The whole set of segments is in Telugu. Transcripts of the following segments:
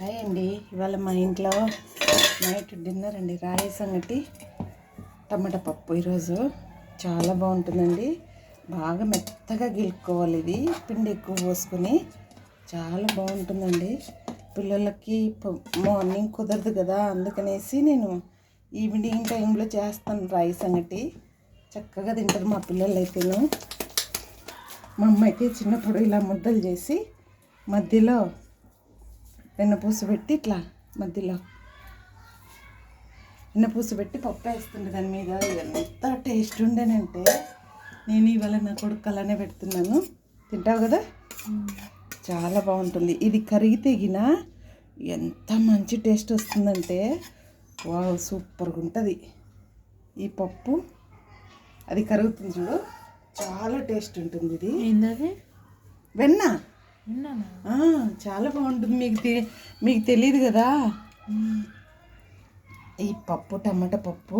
హాయ్ అండి. ఇవాళ మా ఇంట్లో నైట్ డిన్నర్ అండి రాయి సంగటి టమాటా పప్పు. ఈరోజు చాలా బాగుంటుందండి. బాగా మెత్తగా గిలుక్కోవాలి. ఇది పిండి ఎక్కువ పోసుకొని చాలా బాగుంటుందండి. పిల్లలకి మార్నింగ్ కుదరదు కదా, అందుకనేసి నేను ఈవినింగ్ టైంలో చేస్తాను రాయి సంగటి. చక్కగా తింటారు మా పిల్లలు అయితేను. మా అమ్మ అయితే చిన్నప్పుడు ఇలా ముద్దలు చేసి మధ్యలో వెన్నపూస పెట్టి ఇట్లా మధ్యలో వెన్నపూస పెట్టి పప్పు వేస్తుండే దాని మీద. ఎంత టేస్ట్ ఉండేనంటే నేను ఇవాళ నా కొడుకు అలానే పెడుతున్నాను. తింటావు కదా, చాలా బాగుంటుంది. ఇది కరిగితే గిన ఎంత మంచి టేస్ట్ వస్తుందంటే వావ్, సూపర్గా ఉంటుంది ఈ పప్పు. అది కరుగుతుంది చూడు, చాలా టేస్ట్ ఉంటుంది. ఇది ఏంటది? వెన్న. చాలా బాగుంటుంది. మీకు తెలియదు కదా. ఈ పప్పు టమాటా పప్పు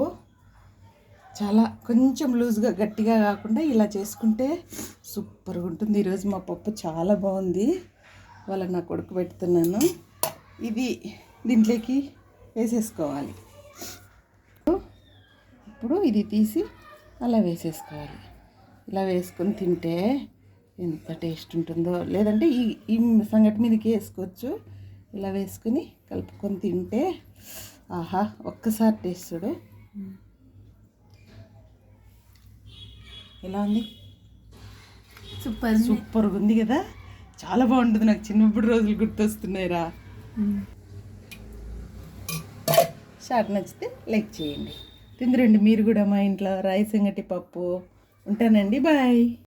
చాలా కొంచెం లూజ్గా గట్టిగా కాకుండా ఇలా చేసుకుంటే సూపర్గా ఉంటుంది. ఈరోజు మా పప్పు చాలా బాగుంది. వాళ్ళ నా కొడుకు పెడుతున్నాను. ఇది దీంట్లోకి వేసేసుకోవాలి. ఇప్పుడు ఇది తీసి అలా వేసేసుకోవాలి. ఇలా వేసుకొని తింటే ఎంత టేస్ట్ ఉంటుందో. లేదంటే ఈ సంగటి మీదకి వేసుకోవచ్చు. ఇలా వేసుకుని కలుపుకొని తింటే ఆహా, ఒక్కసారి టేస్ట్ చూడు ఎలా ఉంది. సూపర్గా ఉంది కదా, చాలా బాగుంటుంది. నాకు చిన్నప్పుడు రోజులు గుర్తొస్తున్నాయిరా. షార్ట్ నచ్చితే లైక్ చేయండి. తిందిరండి మీరు కూడా మా ఇంట్లో రాయి సంగటి పప్పు. ఉంటానండి, బాయ్.